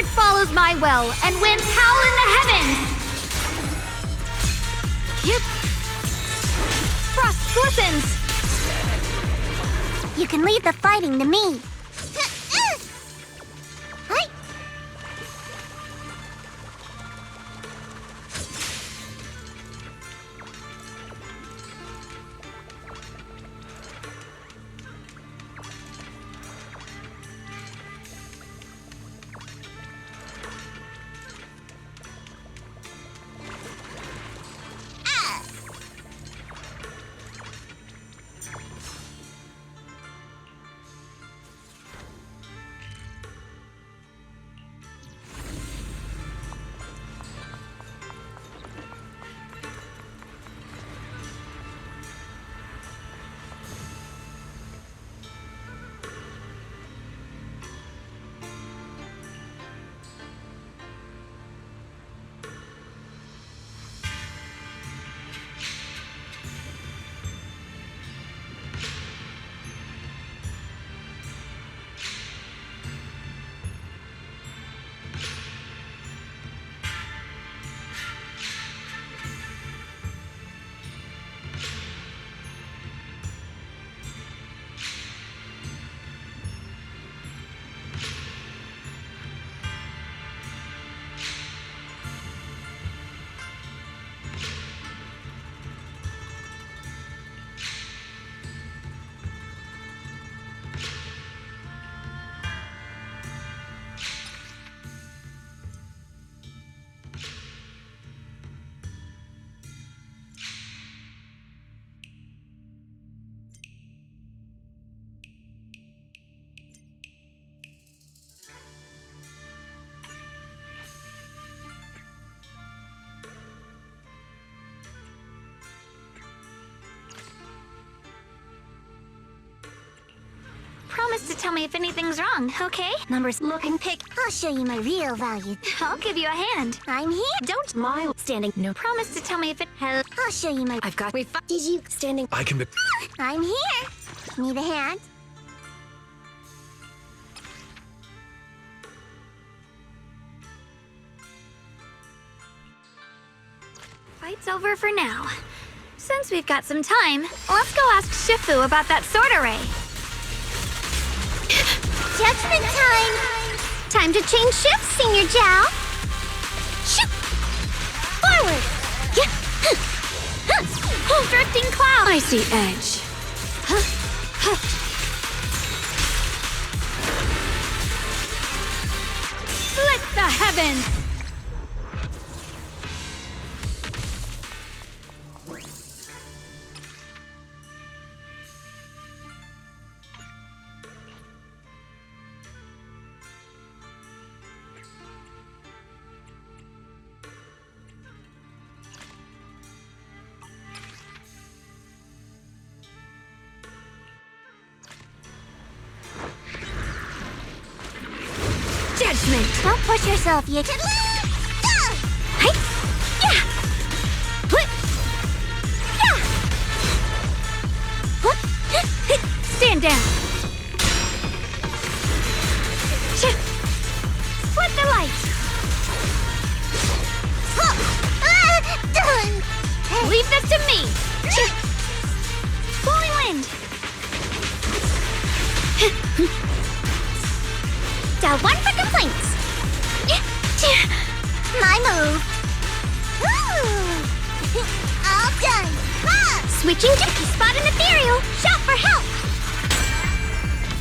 sword follows my will, and winds howl in the heavens! Yep. Frost glistens! You can leave the fighting to me. Promise to tell me if anything's wrong, okay? Numbers looking pick. I'll show you my real value. I'll give you a hand. I'm here. Don't smile. Standing. No. Promise to tell me if it... I'll show you my... I've got... Did you... Standing. I can be... I'm here. Need a hand? Fight's over for now. Since we've got some time, let's go ask Shifu about that sword array. Judgment time! Time to change shifts, Senior Zhao! Shoot! Forward! Drifting cloud! I see edge. Split the heavens! Judgment! Don't push yourself, you can... Hey! Yeah! What? Yeah! Stand down! Split the light! Leave this to me! Blowing wind! Down one for complaints. My move. All done. Switching to spot an ethereal. Shout for help.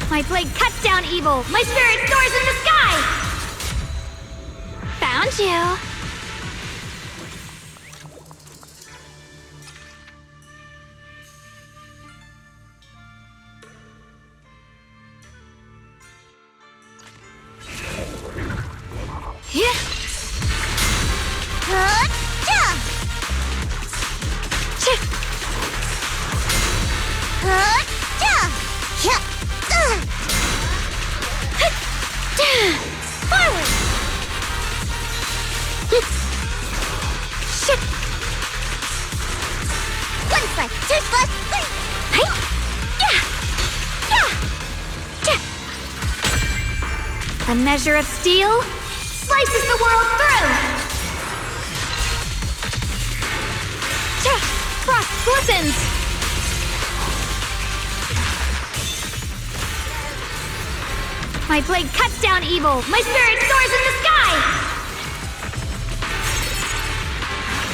My blade cuts down evil. My spirit soars in the sky. Found you. Yeah. Forward. Shit. One slice, two slice, three. Hey. Yeah. Yeah. A measure of steel, slices the world through! Frost glistens! My blade cuts down evil! My spirit soars in the sky!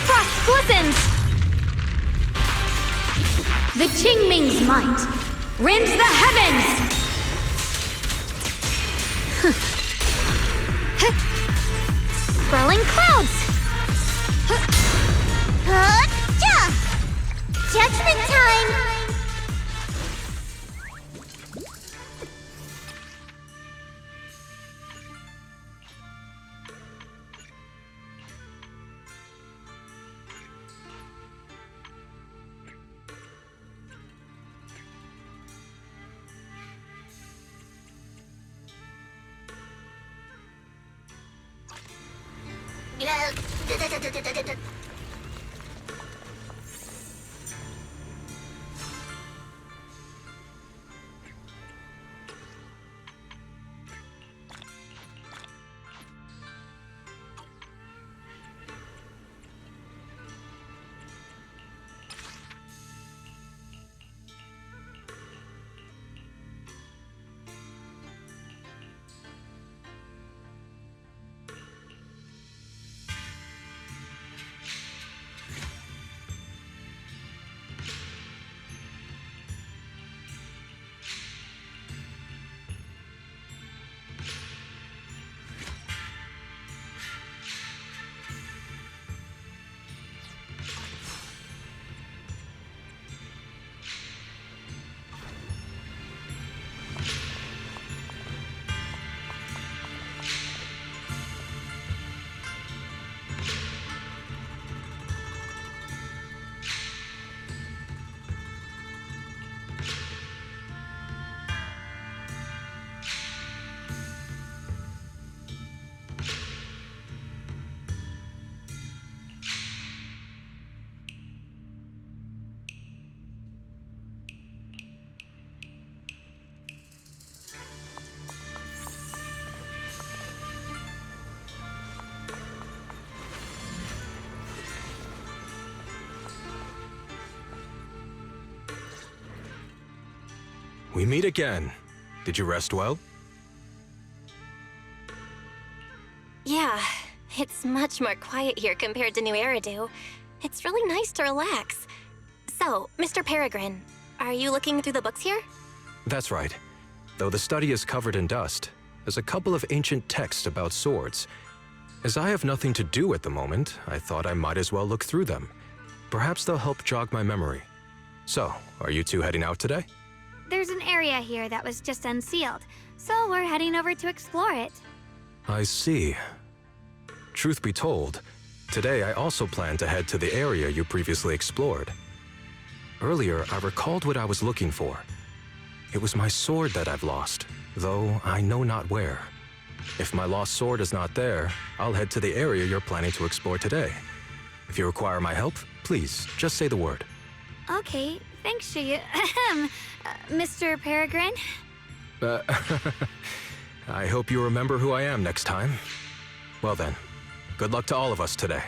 Frost glistens! The Qingming's might rends the heavens! Swirling clouds! Judgment time! We meet again. Did you rest well? Yeah, it's much more quiet here compared to New Eridu. It's really nice to relax. So, Mr. Peregrine, are you looking through the books here? That's right. Though the study is covered in dust, there's a couple of ancient texts about swords. As I have nothing to do at the moment, I thought I might as well look through them. Perhaps they'll help jog my memory. So, are you two heading out today? There's an area here that was just unsealed, so we're heading over to explore it. I see. Truth be told, today I also plan to head to the area you previously explored. Earlier, I recalled what I was looking for. It was my sword that I've lost, though I know not where. If my lost sword is not there, I'll head to the area you're planning to explore today. If you require my help, please, just say the word. Okay, thanks, Mr. Peregrine. I hope you remember who I am next time. Well then, good luck to all of us today.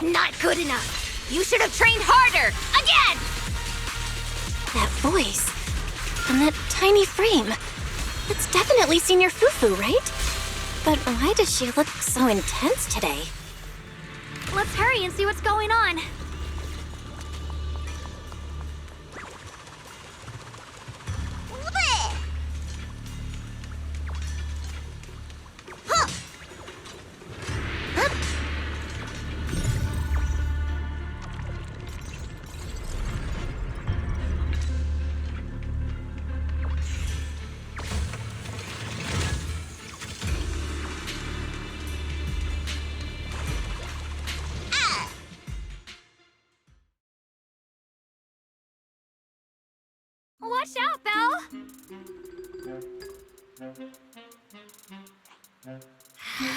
Not good enough. You should have trained harder. Again! That voice. And that tiny frame. It's definitely Senior Fufu, right? But why does she look so intense today? Let's hurry and see what's going on. Bleh! Huh. Huh. Watch out, Belle!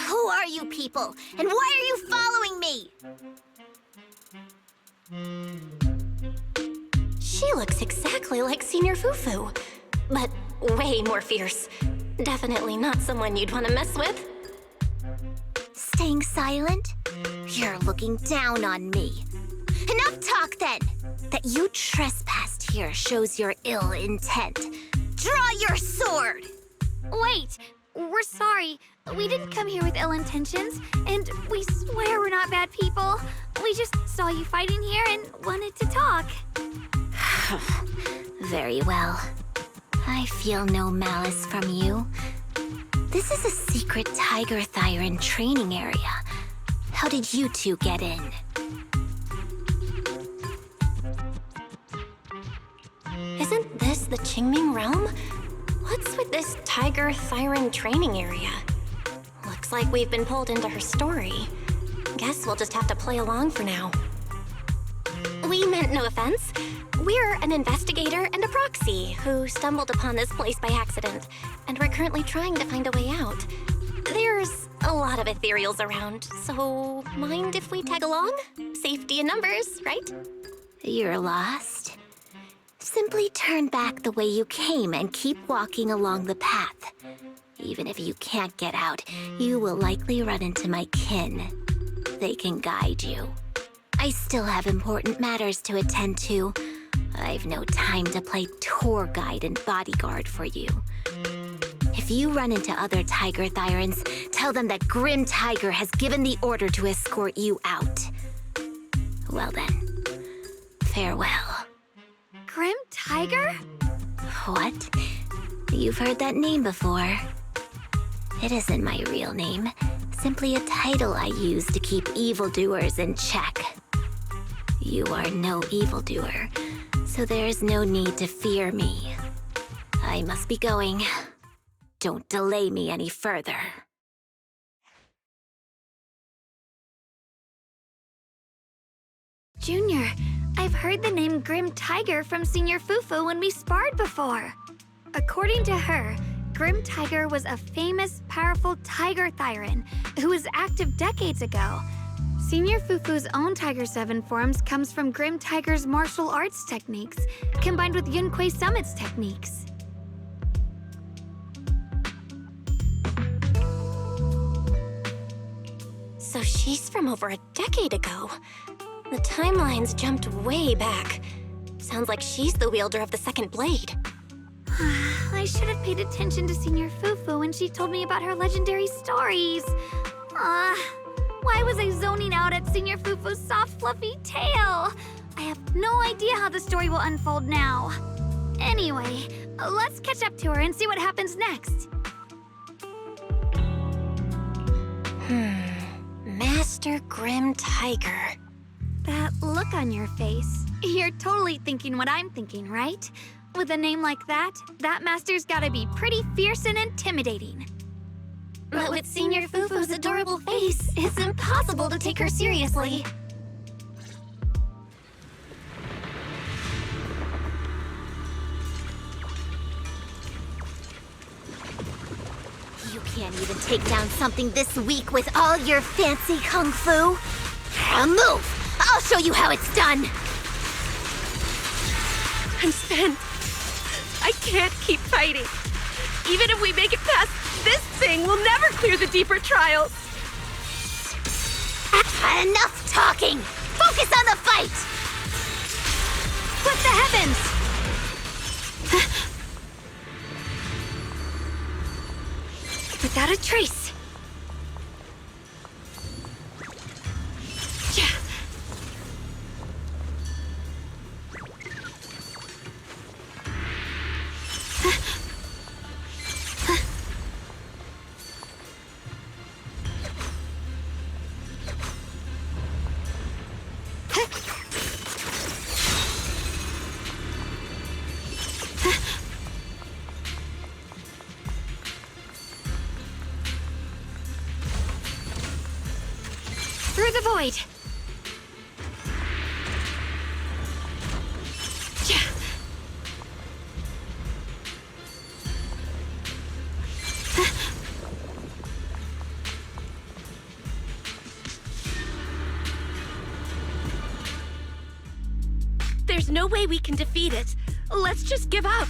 Who are you people? And why are you following me? She looks exactly like Senior Fufu, but way more fierce. Definitely not someone you'd want to mess with. Staying silent? You're looking down on me. Enough talk then! That you trespassed here shows your ill intent. Draw your sword! Wait! We're sorry. We didn't come here with ill intentions, and we swear we're not bad people. We just saw you fighting here and wanted to talk. Very well. I feel no malice from you. This is a secret Tiger Thyron training area. How did you two get in? Isn't this the Qingming realm? What's with this Tiger Thyron training area? Looks like we've been pulled into her story. Guess we'll just have to play along for now. We meant no offense. We're an investigator and a proxy who stumbled upon this place by accident, and we're currently trying to find a way out. There's a lot of ethereals around, so mind if we tag along? Safety in numbers, right? You're lost? Simply turn back the way you came and keep walking along the path. Even if you can't get out, you will likely run into my kin. They can guide you. I still have important matters to attend to. I've no time to play tour guide and bodyguard for you. If you run into other Tiger Thyrans, tell them that Grim Tiger has given the order to escort you out. Well then, farewell. Grim Tiger? What? You've heard that name before. It isn't my real name, simply a title I use to keep evildoers in check. You are no evildoer, so there is no need to fear me. I must be going. Don't delay me any further. Junior, I've heard the name Grim Tiger from Senior Fufu when we sparred before. According to her, Grim Tiger was a famous, powerful Tiger Thyran who was active decades ago. Senior Fufu's own Tiger 7 forms comes from Grim Tiger's martial arts techniques, combined with Yunquei Summit's techniques. So she's from over a decade ago. The timelines jumped way back. Sounds like she's the wielder of the second blade. I should have paid attention to Senior Fufu when she told me about her legendary stories. Why was I zoning out at Senior Fufu's soft, fluffy tail? I have no idea how the story will unfold now. Anyway, let's catch up to her and see what happens next. Master Grim Tiger. That look on your face. You're totally thinking what I'm thinking, right? With a name like that, that master's gotta be pretty fierce and intimidating. But with Senior Fufu's adorable face, it's impossible to take her seriously. You can't even take down something this weak with all your fancy kung fu. Move! I'll show you how it's done! I'm spent. I can't keep fighting. Even if we make it past this thing, we'll never clear the deeper trials. Enough talking! Focus on the fight! What the heavens? without a trace. Yeah. Through the void. Yeah. There's no way we can defeat it. Let's just give up.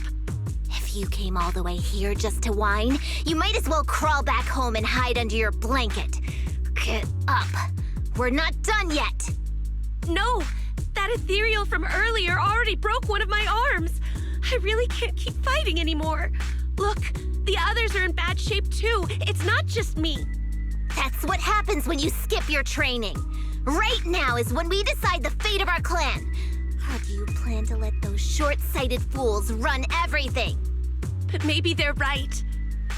If you came all the way here just to whine, you might as well crawl back home and hide under your blanket. Get up. We're not done yet. No, that ethereal from earlier already broke one of my arms. I really can't keep fighting anymore. Look, the others are in bad shape too. It's not just me. That's what happens when you skip your training. Right now is when we decide the fate of our clan. How do you plan to let those short-sighted fools run everything? But maybe they're right.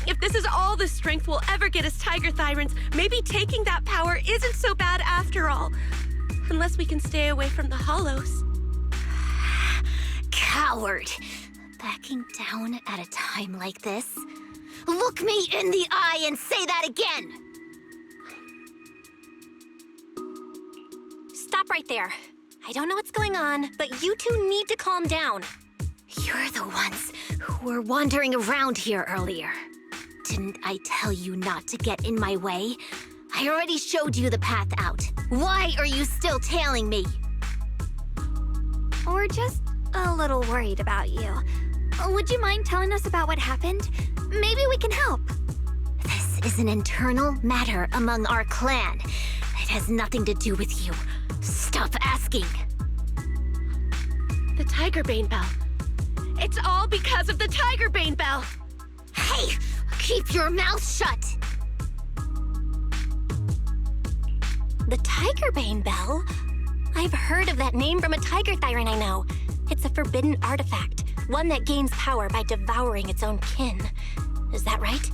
If this is all the strength we'll ever get as Tiger Thyrans, maybe taking that power isn't so bad after all. Unless we can stay away from the Hollows. Coward! Backing down at a time like this? Look me in the eye and say that again! Stop right there. I don't know what's going on, but you two need to calm down. You're the ones who were wandering around here earlier. Didn't I tell you not to get in my way? I already showed you the path out. Why are you still tailing me? We're just a little worried about you. Would you mind telling us about what happened? Maybe we can help. This is an internal matter among our clan. It has nothing to do with you. Stop asking. The Tigerbane Bell. It's all because of the Tigerbane Bell. Hey! Keep your mouth shut! The Tigerbane Bell? I've heard of that name from a Tiger Thyran I know. It's a forbidden artifact, one that gains power by devouring its own kin. Is that right?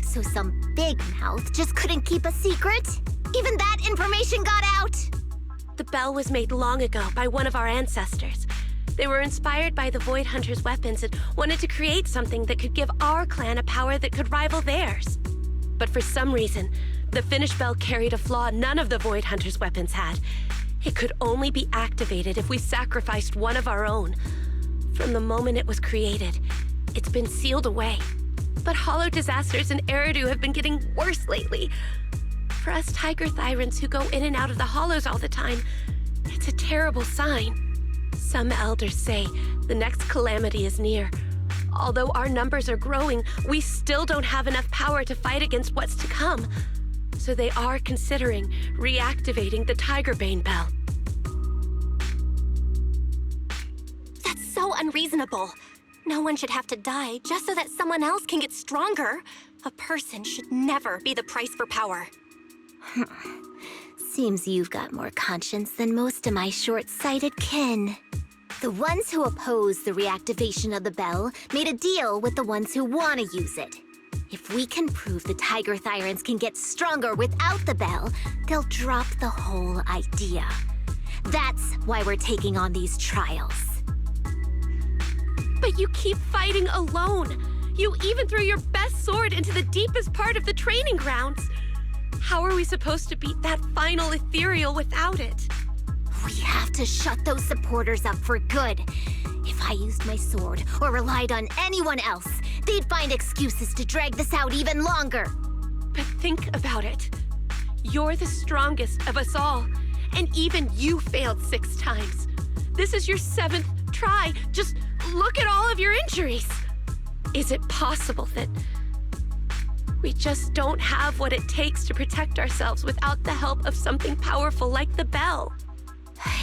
So some big mouth just couldn't keep a secret? Even that information got out? The bell was made long ago by one of our ancestors. They were inspired by the Void Hunter's weapons and wanted to create something that could give our clan a power that could rival theirs. But for some reason, the finished bell carried a flaw none of the Void Hunter's weapons had. It could only be activated if we sacrificed one of our own. From the moment it was created, it's been sealed away. But hollow disasters in Eridu have been getting worse lately. For us Tiger Thyrans who go in and out of the hollows all the time, it's a terrible sign. Some elders say the next calamity is near. Although our numbers are growing, we still don't have enough power to fight against what's to come. So they are considering reactivating the Tigerbane Bell. That's so unreasonable. No one should have to die just so that someone else can get stronger. A person should never be the price for power. Seems you've got more conscience than most of my short-sighted kin. The ones who oppose the reactivation of the bell made a deal with the ones who want to use it. If we can prove the Tiger Thyrans can get stronger without the bell, they'll drop the whole idea. That's why we're taking on these trials. But you keep fighting alone. You even threw your best sword into the deepest part of the training grounds. How are we supposed to beat that final ethereal without it? We have to shut those supporters up for good. If I used my sword or relied on anyone else, they'd find excuses to drag this out even longer. But think about it. You're the strongest of us all, and even you failed 6 times. This is your 7th try. Just look at all of your injuries. Is it possible that we just don't have what it takes to protect ourselves without the help of something powerful like the bell?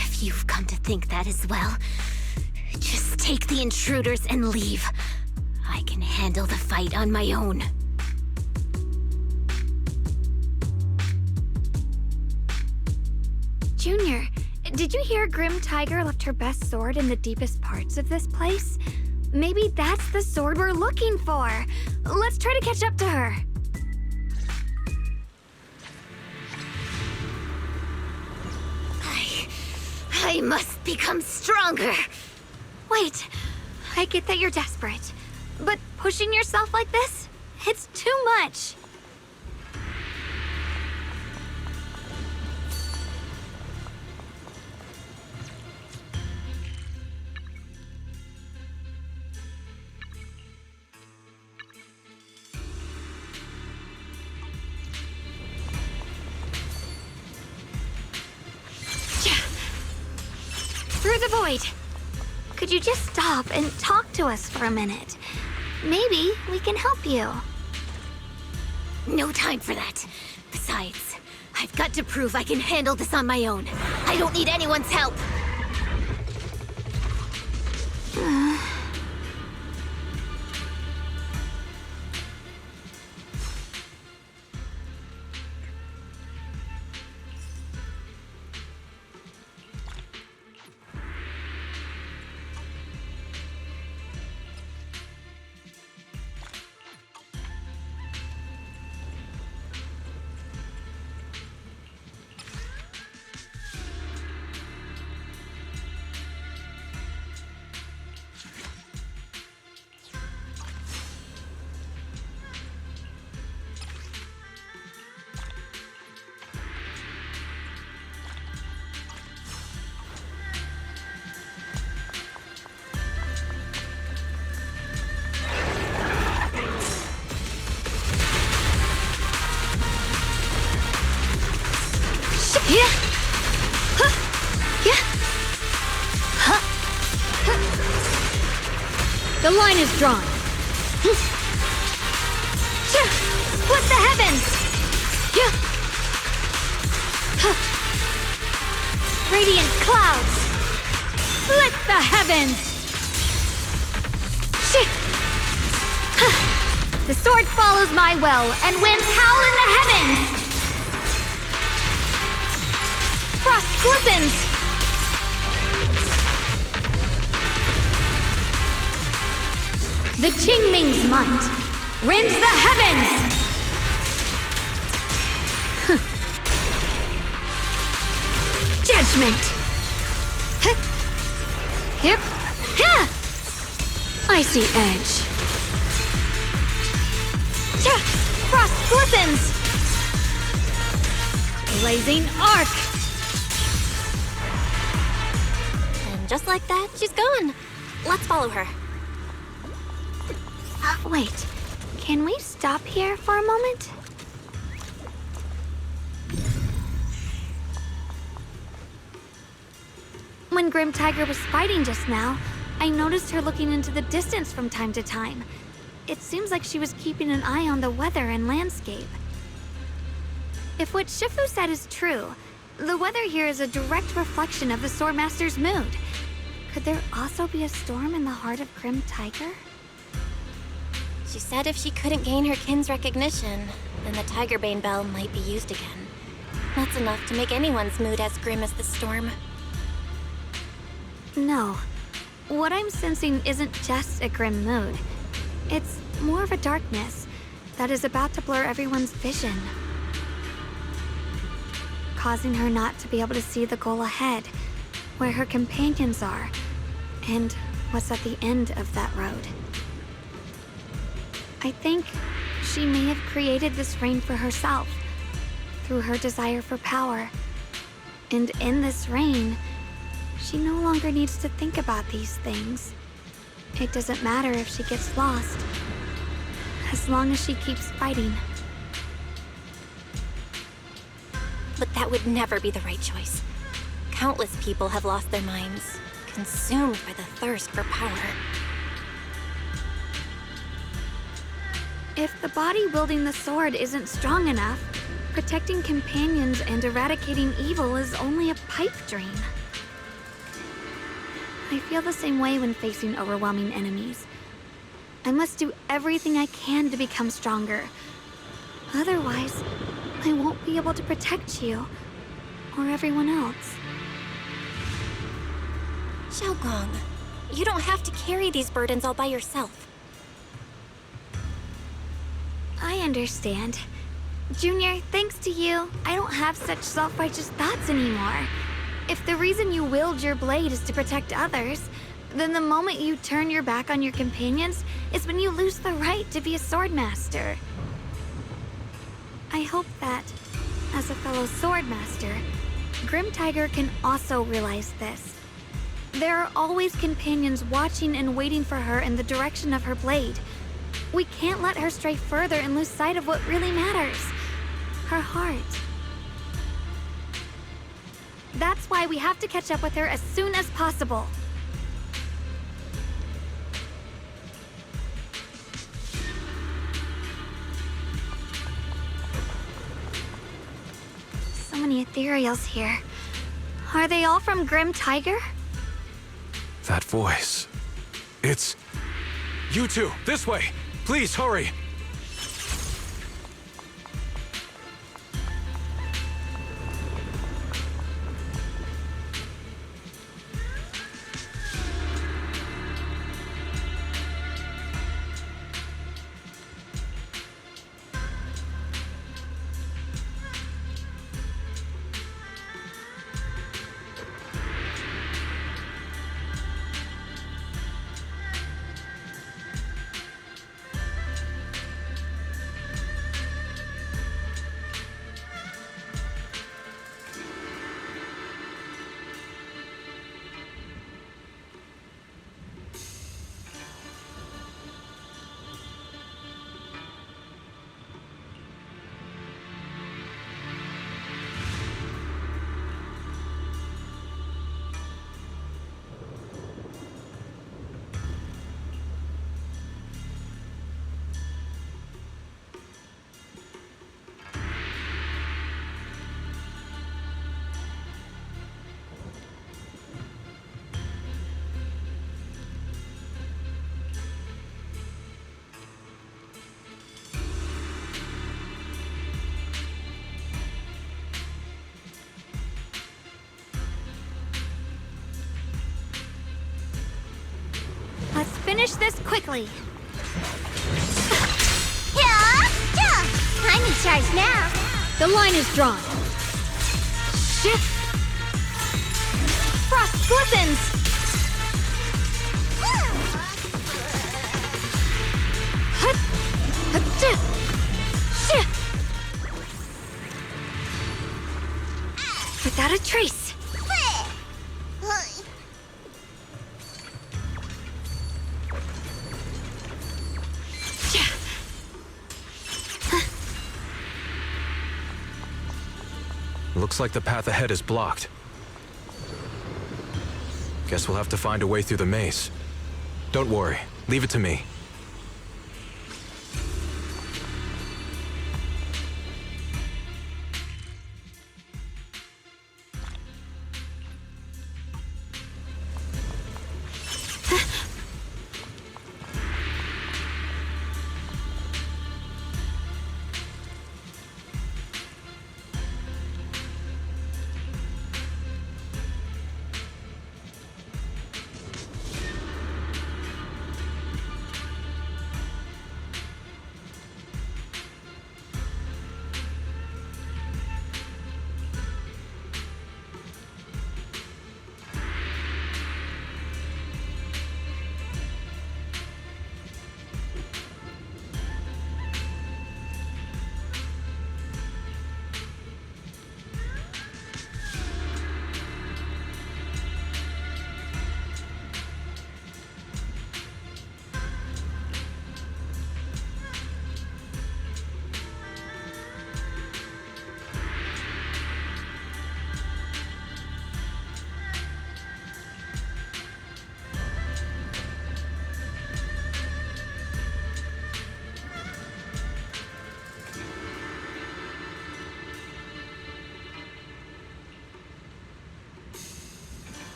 If you've come to think that as well, just take the intruders and leave. I can handle handle the fight on my own. Junior, did you hear Grim Tiger left her best sword in the deepest parts of this place? Maybe that's the sword we're looking for. Let's try to catch up to her. I must become stronger. Wait, I get that you're desperate, but pushing yourself like this? It's too much. Through the void. Could you just stop and talk to us for a minute? Maybe we can help you. No time for that. Besides, I've got to prove I can handle this on my own. I don't need anyone's help. The line is drawn. Split the heavens! Radiant clouds! Split the heavens! The sword follows my will, and winds howl in the heavens! Frost glistens! The Qingming's might rends the heavens! Judgment! Yep. Icy edge. Frost glistens! Blazing arc! And just like that, she's gone. Let's follow her. Wait, can we stop here for a moment? When Grim Tiger was fighting just now, I noticed her looking into the distance from time to time. It seems like she was keeping an eye on the weather and landscape. If what Shifu said is true, the weather here is a direct reflection of the Swordmaster's mood. Could there also be a storm in the heart of Grim Tiger? She said if she couldn't gain her kin's recognition, then the Tigerbane Bell might be used again. That's enough to make anyone's mood as grim as the storm. No. What I'm sensing isn't just a grim mood. It's more of a darkness that is about to blur everyone's vision, causing her not to be able to see the goal ahead, where her companions are, and what's at the end of that road. I think she may have created this reign for herself, through her desire for power. And in this reign, she no longer needs to think about these things. It doesn't matter if she gets lost, as long as she keeps fighting. But that would never be the right choice. Countless people have lost their minds, consumed by the thirst for power. If the body wielding the sword isn't strong enough, protecting companions and eradicating evil is only a pipe dream. I feel the same way when facing overwhelming enemies. I must do everything I can to become stronger. Otherwise, I won't be able to protect you or everyone else. Xiaogong, you don't have to carry these burdens all by yourself. I understand. Junior, thanks to you, I don't have such self-righteous thoughts anymore. If the reason you wield your blade is to protect others, then the moment you turn your back on your companions is when you lose the right to be a swordmaster. I hope that, as a fellow swordmaster, Grim Tiger can also realize this. There are always companions watching and waiting for her in the direction of her blade. We can't let her stray further and lose sight of what really matters. Her heart. That's why we have to catch up with her as soon as possible. So many ethereals here. Are they all from Grim Tiger? That voice. It's... You two, this way! Please, hurry! Let's finish this quickly. I'm in charge now. The line is drawn. Shift. Frost glistens. Hut. Hut. Shift. Without a trace. Looks like the path ahead is blocked. Guess we'll have to find a way through the maze. Don't worry, leave it to me.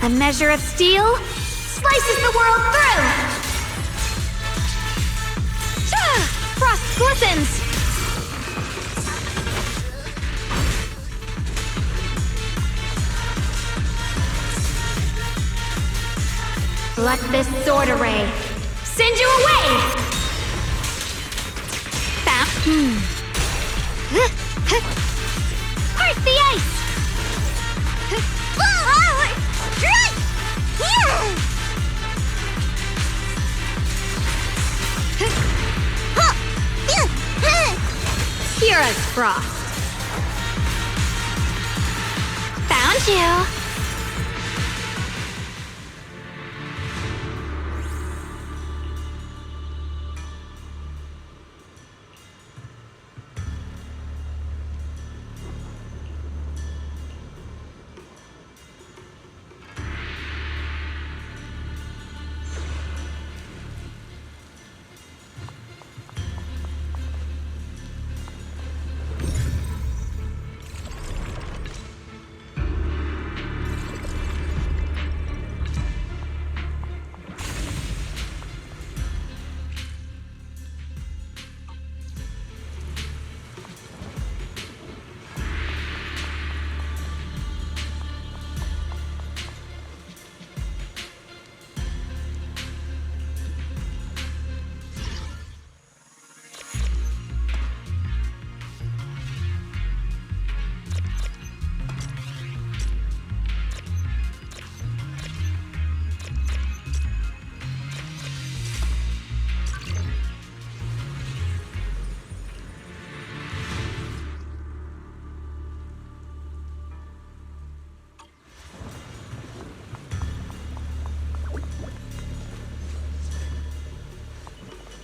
A measure of steel slices the world through! Shah! Frost glistens! Let this sword array send you away! Part the ice! Pure as frost. Found you!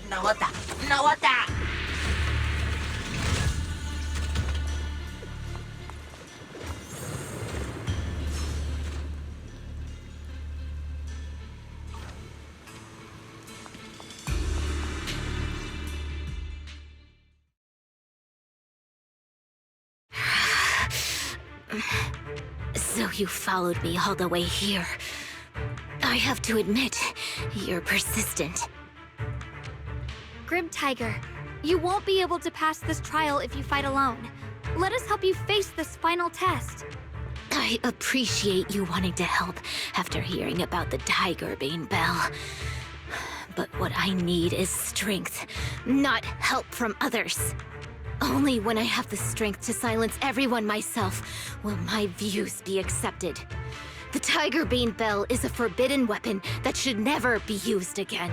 나왔다! 나왔다! So you followed me all the way here. I have to admit, you're persistent. Grim Tiger, you won't be able to pass this trial if you fight alone. Let us help you face this final test. I appreciate you wanting to help after hearing about the Tiger Bane Bell. But what I need is strength, not help from others. Only when I have the strength to silence everyone myself will my views be accepted. The Tiger Bane Bell is a forbidden weapon that should never be used again.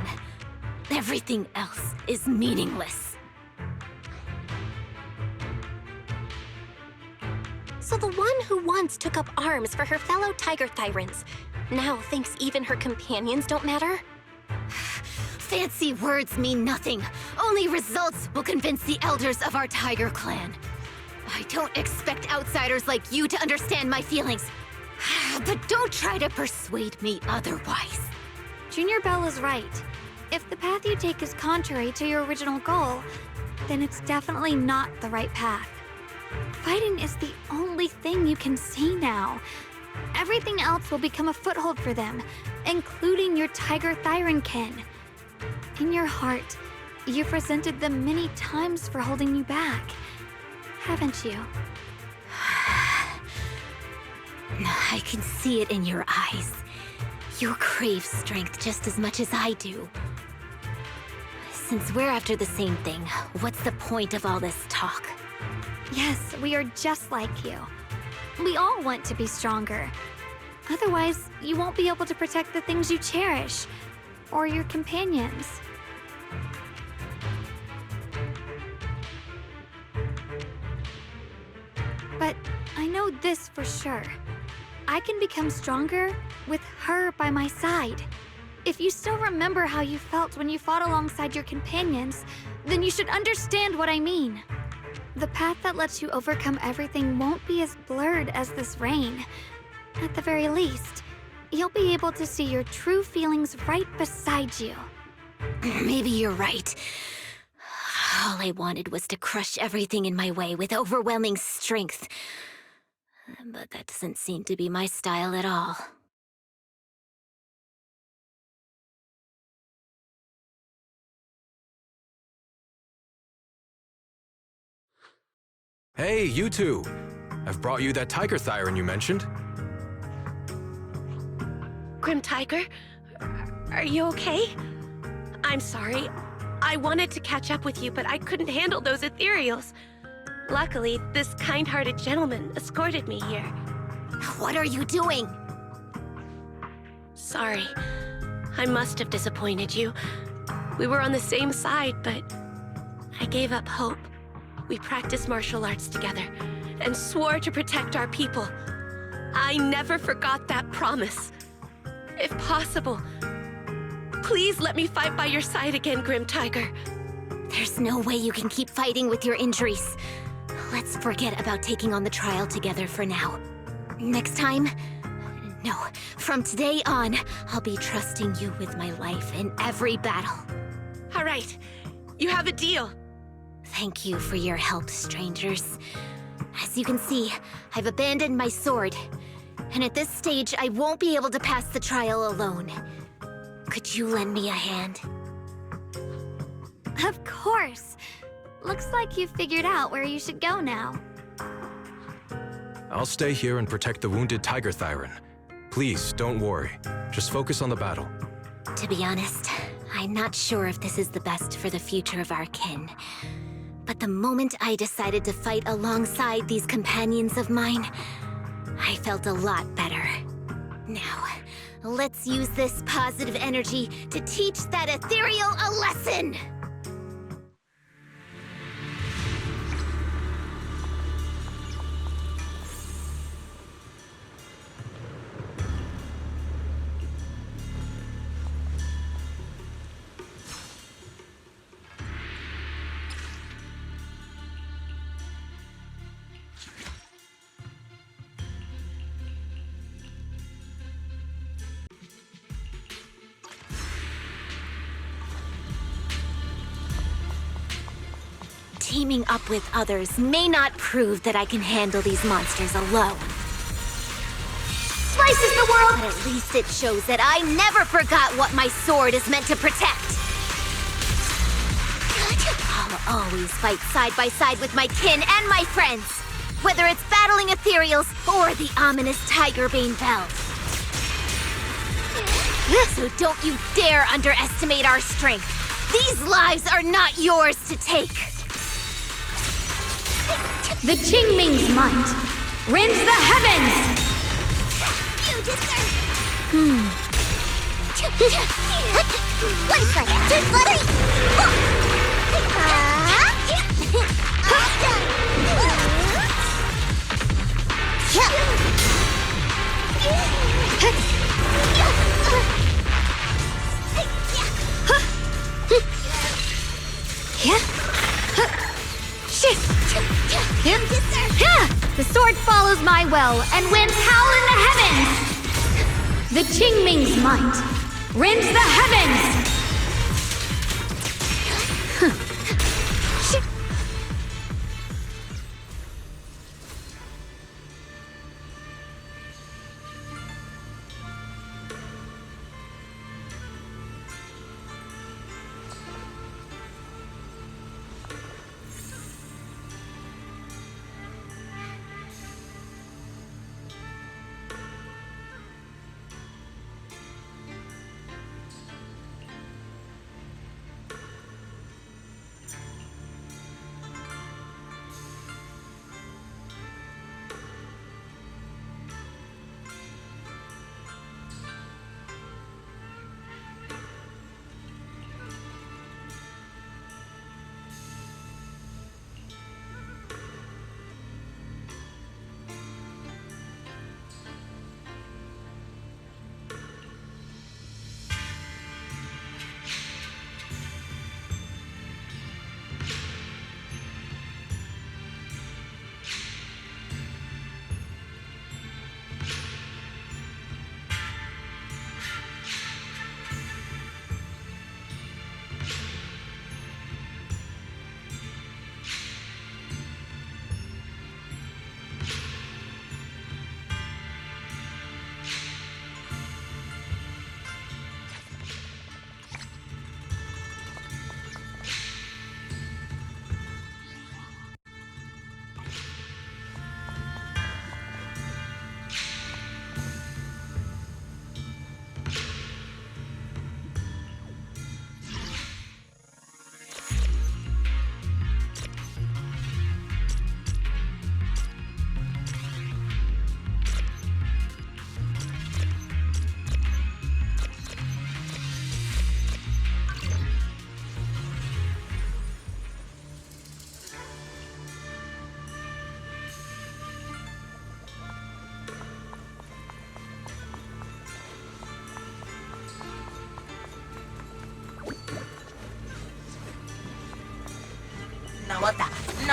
Everything else is meaningless. So the one who once took up arms for her fellow Tiger Thyrans now thinks even her companions don't matter? Fancy words mean nothing. Only results will convince the elders of our Tiger Clan. I don't expect outsiders like you to understand my feelings. But don't try to persuade me otherwise. Junior Bell is right. If the path you take is contrary to your original goal, then it's definitely not the right path. Fighting is the only thing you can see now. Everything else will become a foothold for them, including your Tiger Thyran kin. In your heart, you've resented them many times for holding you back, haven't you? I can see it in your eyes. You crave strength just as much as I do. Since we're after the same thing, what's the point of all this talk? Yes, we are just like you. We all want to be stronger. Otherwise, you won't be able to protect the things you cherish, or your companions. But I know this for sure. I can become stronger with her by my side. If you still remember how you felt when you fought alongside your companions, then you should understand what I mean. The path that lets you overcome everything won't be as blurred as this rain. At the very least, you'll be able to see your true feelings right beside you. Maybe you're right. All I wanted was to crush everything in my way with overwhelming strength. But that doesn't seem to be my style at all. Hey, you two! I've brought you that tiger thyron you mentioned. Grim Tiger, are you okay? I'm sorry. I wanted to catch up with you, but I couldn't handle those ethereals. Luckily, this kind-hearted gentleman escorted me here. What are you doing? Sorry. I must have disappointed you. We were on the same side, but I gave up hope. We practiced martial arts together and swore to protect our people. I never forgot that promise. If possible, please let me fight by your side again, Grim Tiger. There's no way you can keep fighting with your injuries. Let's forget about taking on the trial together for now. Next time? No, from today on, I'll be trusting you with my life in every battle. All right, you have a deal. Thank you for your help, strangers. As you can see, I've abandoned my sword. And at this stage, I won't be able to pass the trial alone. Could you lend me a hand? Of course. Looks like you've figured out where you should go now. I'll stay here and protect the wounded tiger thyron. Please, don't worry. Just focus on the battle. To be honest, I'm not sure if this is the best for the future of our kin. But the moment I decided to fight alongside these companions of mine, I felt a lot better. Now, let's use this positive energy to teach that ethereal a lesson! Teaming up with others may not prove that I can handle these monsters alone. Slices the world! But at least it shows that I never forgot what my sword is meant to protect. I'll always fight side by side with my kin and my friends, whether it's battling ethereals or the ominous Tigerbane bell. So don't you dare underestimate our strength. These lives are not yours to take. The Qingming's might rends the heavens! You deserve... What is that? Just let me... The sword follows my will, and winds howl in the heavens! The Qingming's might rends the heavens!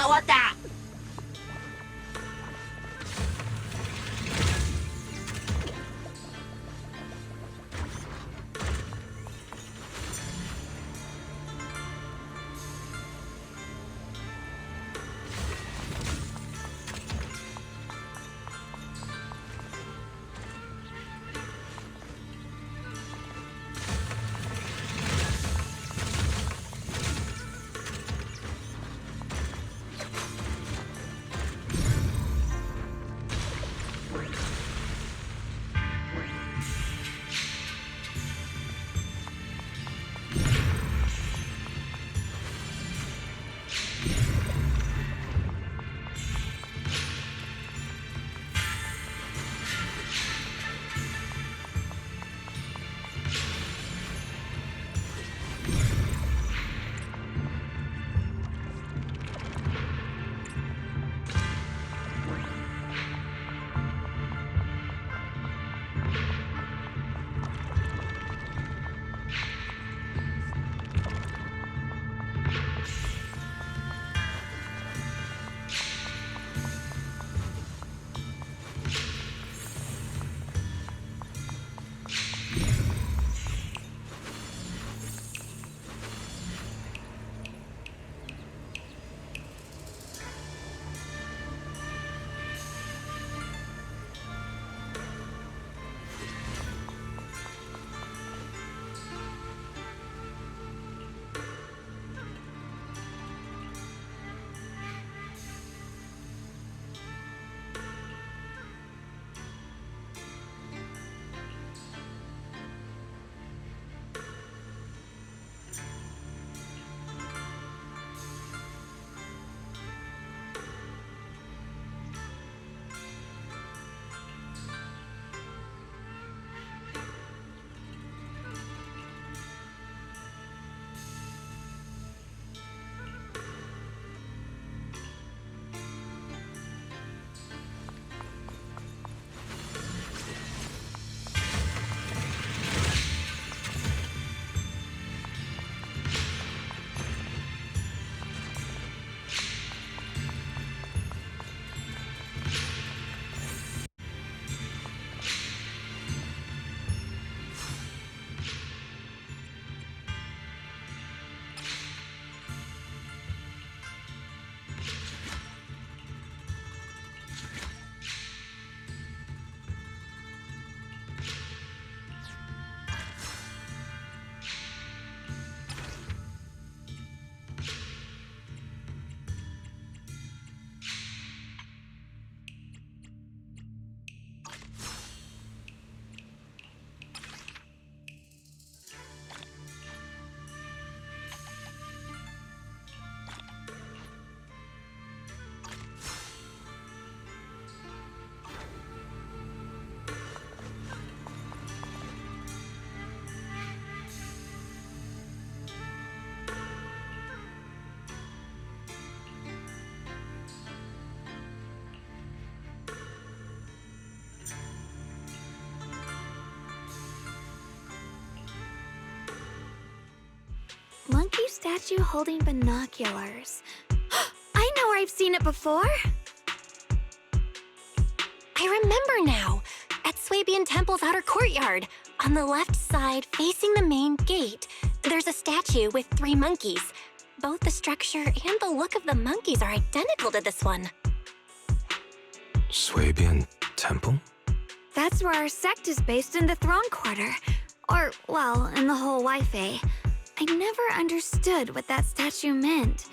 終わった。Monkey statue holding binoculars. I know where I've seen it before. I remember now. At Swabian Temple's outer courtyard. On the left side, facing the main gate, there's a statue with 3 monkeys. Both the structure and the look of the monkeys are identical to this one. Swabian Temple? That's where our sect is based in the Throne Quarter. Or, well, in the whole Wi-Fi. I never understood what that statue meant.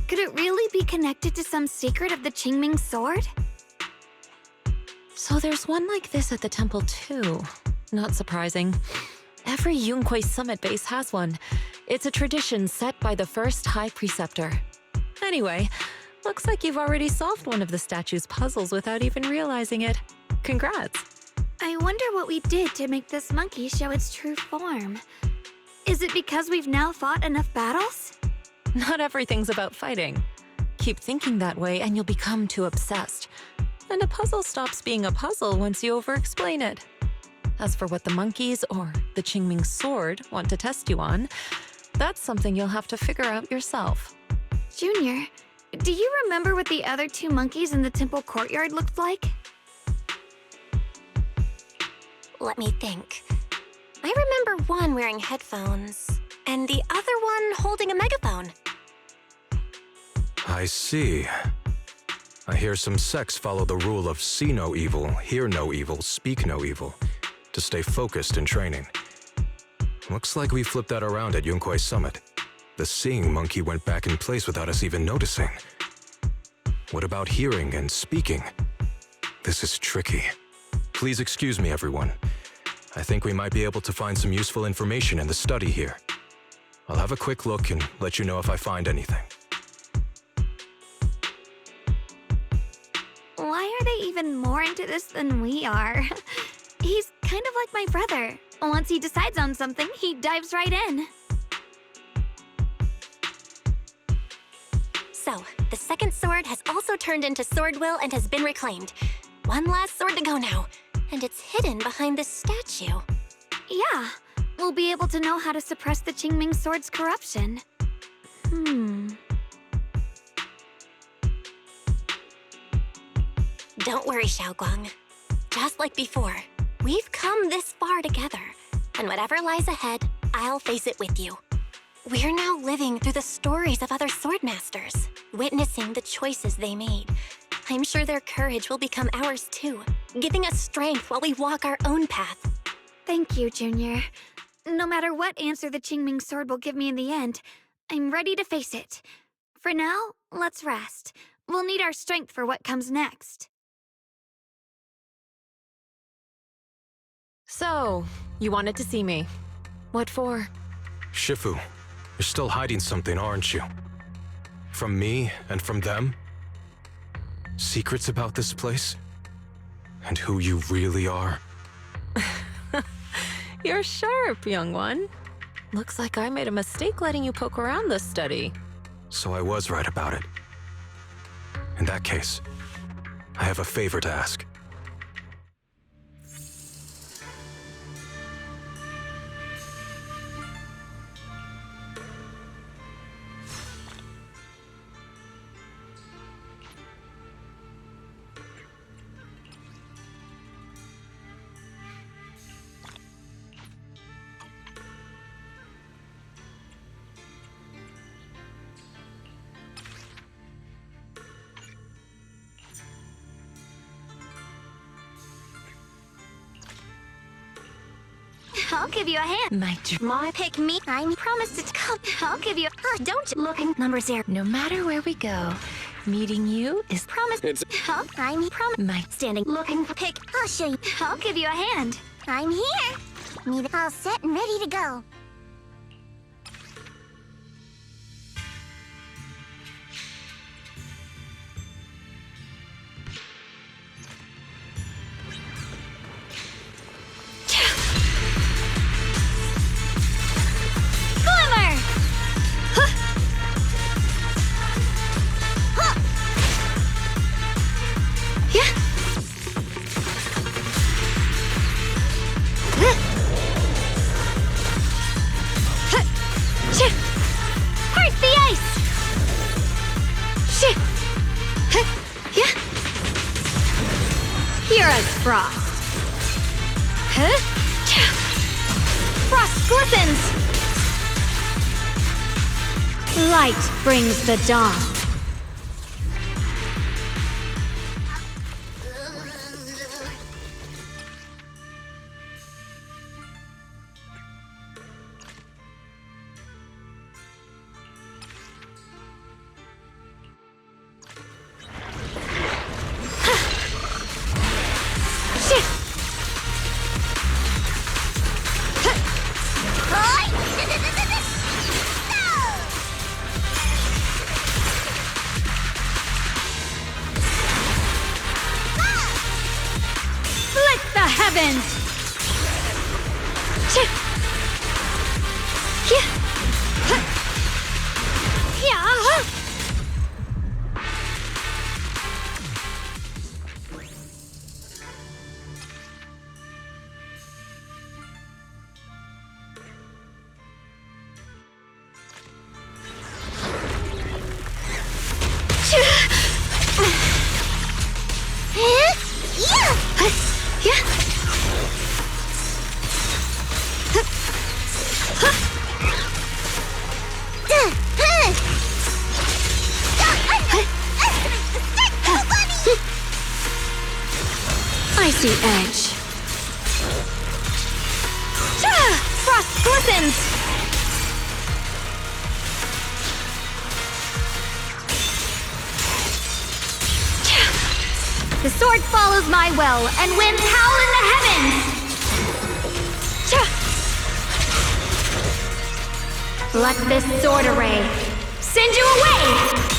Could it really be connected to some secret of the Qingming sword? So there's one like this at the temple too. Not surprising. Every Yunquei Summit base has one. It's a tradition set by the first High Preceptor. Anyway, looks like you've already solved one of the statue's puzzles without even realizing it. Congrats! I wonder what we did to make this monkey show its true form. Is it because we've now fought enough battles? Not everything's about fighting. Keep thinking that way and you'll become too obsessed. And a puzzle stops being a puzzle once you over-explain it. As for what the monkeys or the Qingming sword want to test you on, that's something you'll have to figure out yourself. Junior, Do you remember what the other two monkeys in the temple courtyard looked like? Let me think. I remember one wearing headphones, and the other one holding a megaphone. I see. I hear some sects follow the rule of see no evil, hear no evil, speak no evil, to stay focused in training. Looks like we flipped that around at Yunkwei Summit. The seeing monkey went back in place without us even noticing. What about hearing and speaking? This is tricky. Please excuse me, everyone. I think we might be able to find some useful information in the study here. I'll have a quick look and let you know if I find anything. Why are they even more into this than we are? He's kind of like my brother. Once he decides on something, he dives right in. So, the second sword has also turned into Sword Will and has been reclaimed. One last sword to go now, and it's hidden behind this statue. Yeah, we'll be able to know how to suppress the Qingming sword's corruption. Don't worry, Xiaoguang. Just like before, we've come this far together, and whatever lies ahead, I'll face it with you. We're now living through the stories of other swordmasters, witnessing the choices they made. I'm sure their courage will become ours too, giving us strength while we walk our own path. Thank you, Junior. No matter what answer the Qingming sword will give me in the end, I'm ready to face it. For now, let's rest. We'll need our strength for what comes next. So, you wanted to see me. What for? Shifu, you're still hiding something, aren't you? From me and from them? Secrets about this place? And who you really are? You're sharp, young one. Looks like I made a mistake letting you poke around this study. So I was right about it. In that case, I have a favor to ask. I'll give you a hand. My pick me. I promise to come. I'll give you a... Don't looking number 0. No matter where we go, meeting you is promise. I'm promise. My standing looking for pick. I'll show you. I'll give you a hand. I'm here. Meet all set and ready to go. Glimmer! Heart the ice! Here as frost. Frost glistens! Light brings the dawn. Split the heavens! frost glistens! The sword follows my will, and winds howl in the heavens! Let this sword array send you away!